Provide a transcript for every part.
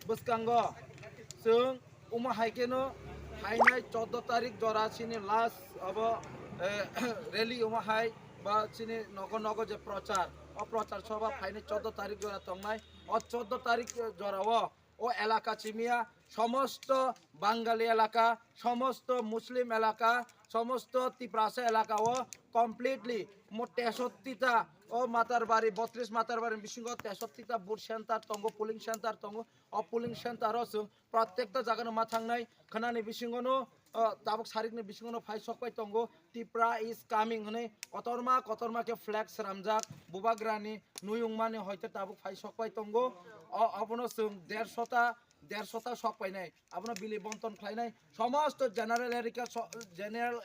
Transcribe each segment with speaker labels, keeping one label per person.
Speaker 1: Buskango sung uma haikeno hainai 14 tarik jora sini last abo rally uma hai ba sini nogo nogo je prochar o prochar sabha hainai 14 tarik jora tongnai o 14 tarik jora o এলাকা চিমিয়া সমস্ত বাঙালি এলাকা সমস্ত মুসলিম এলাকা সমস্ত ত্রিপ্রাসা এলাকা ও completely মোট 63টা ও মাতার বাড়ি 32 মাতার বাড়ি বিশিঙ্গ 63টা বুট সেন্টার তঙ্গ পুলিং সেন্টার তঙ্গ অ পুলিং সেন্টার আছে প্রত্যেকটা জায়গানো মা থাংনাই খানানি বিশিঙ্গনো তাবক সারিকনি বিশিঙ্গনো ফাই সকপাই তঙ্গ ত্রিপুরা ইজ কামিং হনে কতরমা কে ফ্ল্যাক্স রামজাক বুবাগ্রানি নুয়ুংমানি হয়তো তাবক ফাই সকপাই তঙ্গ অবনো जों 150টা শক পাইনাই আপনার বিলি বন্টন খাইনাই সমস্ত জেনারেল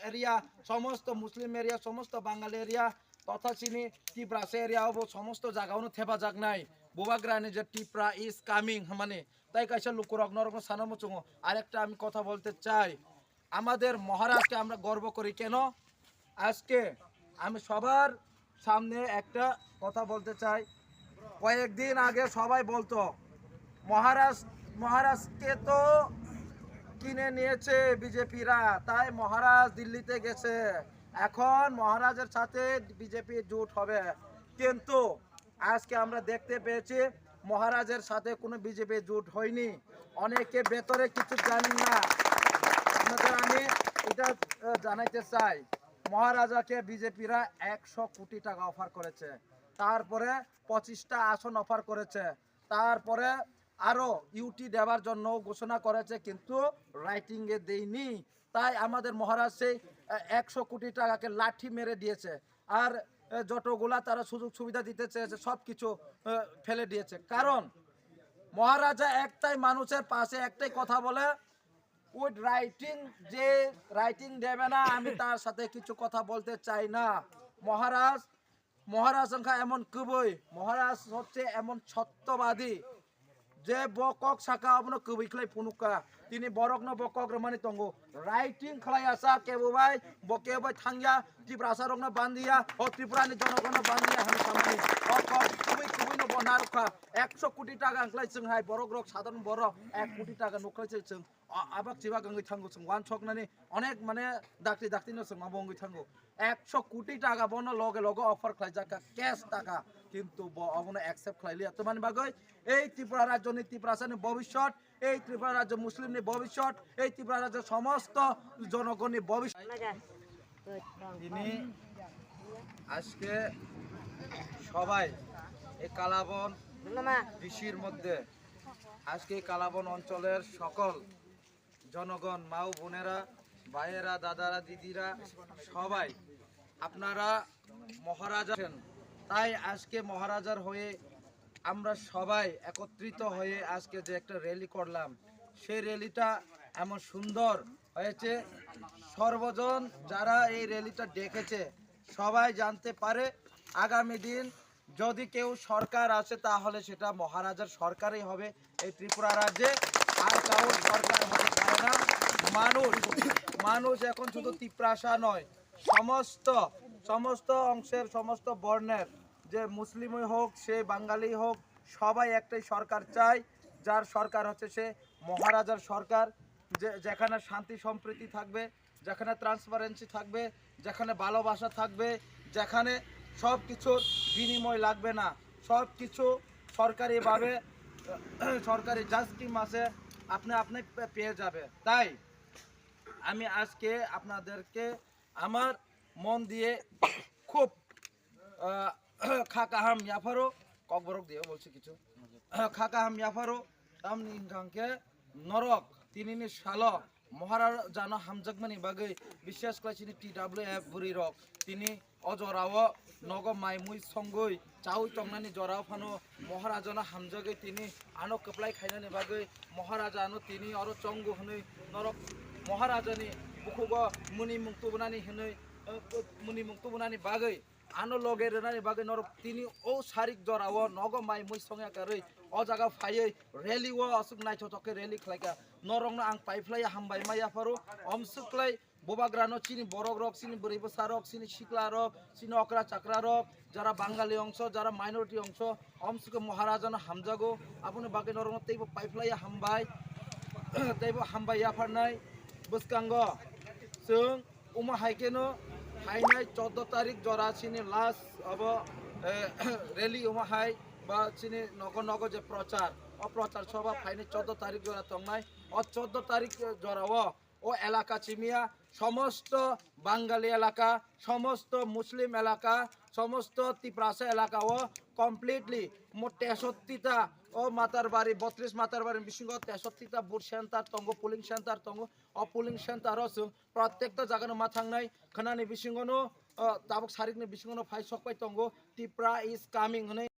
Speaker 1: এরিয়া সমস্ত মুসলিম এরিয়া সমস্ত বাঙালি এরিয়া তথা চিনি ত্রিপুরাসা এরিয়া হবো সমস্ত জায়গানো থেবা যাক নাই বুবাগ্রানি যে ত্রিপুরা ইজ কামিং মানে তাই কাইসা লুকুরক নরক সানামো চুঙো আরেকটা আমি কথা বলতে চাই আমাদের মহারাজকে আমরা গর্ব করি কেন আজকে আমি সবার সামনে একটা কথা বলতে চাই কয়েকদিন আগে সবাই বলতো মহারাজকে তো কিনে নিয়েছে বিজেপিরা তাই মহারাজ দিল্লিতে গেছে এখন মহারাজের সাথে বিজেপি জোট হবে কিন্তু আজকে আমরা দেখতে পেয়েছি মহারাজের সাথে কোনো বিজেপি জোট হয়নি অনেকে ভেতরে কিছু জানেন না আপনাদের আমি এটা জানাইতে চাই মহারাজাকে বিজেপিরা 100 কোটি টাকা অফার করেছে তারপরে 25টা আসন অফার করেছে তারপরে আরো ইউটি দেওয়ার জন্য ঘোষণা করেছে কিন্তু রাইটিং এ দেয়নি তাই আমাদের মহারাজ সেই 100 কোটি টাকাকে লাঠি মেরে দিয়েছে আর যতগুলা তারা সুযোগ সুবিধা দিতে চেয়েছে সবকিছু ফেলে দিয়েছে কারণ মহারাজা একটাই মানুষের পাশে একটাই কথা বলে উইথ রাইটিং যে রাইটিং দেবে না আমি তার সাথে কিছু কথা বলতে চাই না মহারাজ সংখ্যা এমন কবই মহারাজ হচ্ছে এমন সত্যবাদী যে বকক শাখা আপন কবি খাই ফুনুকা তিনি বরকন বকক রমানি তঙ্গো রাইটিং খাই আসা কেবুবাই বকেবাই থাঙ্গিয়া ত্রিপুরাসা রংনা বান্দিয়া ও ত্রিপুরানি জনগণ বান্দিয়া হানি সামনি বকক কবি কবি ন বনারুখা 100 কোটি টাকা আংলাই जोंहाय বরক রক সাধারণ বড় 1 কোটি টাকা নখলাইছে जों আবাক চিবা গঙ্গি থাঙ্গো जों ওয়ান ছকনানি অনেক মানে ডাক্তি ন जों মাবঙ্গি থাঙ্গো 100 কোটি টাকা বন লগে লগে অফার খাই জাকা ক্যাশ টাকা কিন্তু অবন অ্যাকসেপ্ট খাইলি এত মানে বাগৈ এই ত্রিপুরা রাজ্য ত্রিপুরাসানি ভবিষ্যৎ এই ত্রিপুরা রাজ্য মুসলিমনি ভবিষ্যৎ এই ত্রিপুরা রাজ্য সমস্ত জনগণের ভবিষ্যৎ আজকে সবাই এই কালাবন কৃষির মধ্যে আজকে এই কালাবন অঞ্চলের সকল জনগণ মা ও বোনেরা ভাইয়েরা দাদারা দিদিরা সবাই আপনারা মহারাজা আছেন। তাই আজকে মহারাজার হয়ে আমরা সবাই একত্রিত হয়ে আজকে যে একটা র্যালি করলাম, সেই র্যালিটা এমন সুন্দর হয়েছে। সর্বজন যারা এই র্যালিটা দেখেছে সবাই জানতে পারে আগামী দিন যদি কেউ সরকার আসে তাহলে সেটা মহারাজার সরকারই হবে এই ত্রিপুরা রাজ্যে, আর কারোর সরকার হতে পারে না। মানুষ এখন শুধু তিপ্রাসা নয়, সমস্ত সমস্ত অংশের সমস্ত বর্ণের, যে মুসলিমই হোক সে বাঙালি হোক, সবাই একটাই সরকার চায়, যার সরকার হচ্ছে সে মহারাজার সরকার। যেখানে শান্তি সম্প্রীতি থাকবে, যেখানে ট্রান্সপারেন্সি থাকবে, যেখানে ভালোবাসা থাকবে, যেখানে সব কিছুর বিনিময় লাগবে না, সব কিছু সরকারিভাবে সরকারি যা স্কিম আছে আপনি পেয়ে যাবে। তাই আমি আজকে আপনাদেরকে আমার মন দিয়ে খুব খাকাহাম ইয়াফারো ককবরক দিয়ে বলছি কিছু খাকাহাম ইয়াফারো তামনি ইনকাংকে নরক তিনিনি সাল মহারাজানো হামজাকমানি বাগৈ বিশ্বাস করেছিনি TWF বুড়ি রক তিনি অজরাও নগ মাইমুই সঙ্গই চাউ টংনানি জরাও ফানো মহারাজানো হামজাগৈ তিনি আনো কপ্লাই খাইনানি বাগৈ মহারাজানো তিনি আরো চঙ্গু হनै নরক মহারাজানি বুকুগ মুনি মুক্तबनानि हनै मुनि मुक्तबनानि बागै आनो लगे रेनानि बागै नरक तिनि ओ सारिक जराव नग माइ मुइ संया कारै अ जागा फायै रेली व असुक नाइथथके रेली खलाइका नरंनो आं पाइफ्लाय हामबाय माया फारो अमसुक्लाय बोबाग्रानो चिनि बरक रक चिनि बोरैबो सारक चिनि शिकला रक चिनि अकरा चाकरा रक যারা বাঙালি অংশ যারা মাইনরিটি অংশ অমসুকে মহারাজানো হামজাগো আপনি বাগै নরंनो तैबो पाइफ्लाय हामबाय तैबो हामबाय याफारनाय बसकांग जों उमा हाइकेनो फाइनाय 14 तारिख जरासिनि लास्ट अब रेली उमा हाइ बा चिनि नग नग जे प्रचार अप्रचार सभा फाइनाय 14 तारिख जरा तंनाय 14 तारिख जराव ও এলাকা চিমিয়া সমস্ত বাঙালি এলাকা সমস্ত মুসলিম এলাকা সমস্ত তিপ্রাসা এলাকা ও কমপ্লিটলি মোট 63টা ও মাতার বাড়ি 32 মাতার বাড়ি বিশিঙ্গ 63টা বুথ সেন্টার তঙ্গ পুলিং সেন্টার তঙ্গ অপুলিং সেন্টার আছে প্রত্যেকটা জায়গানো মা থাংনাই খানানি বিশিঙ্গনো তাবক সারিকনি বিশিঙ্গনো ফাই সকপাই তঙ্গ ত্রিপুরা ইজ কামিং হनै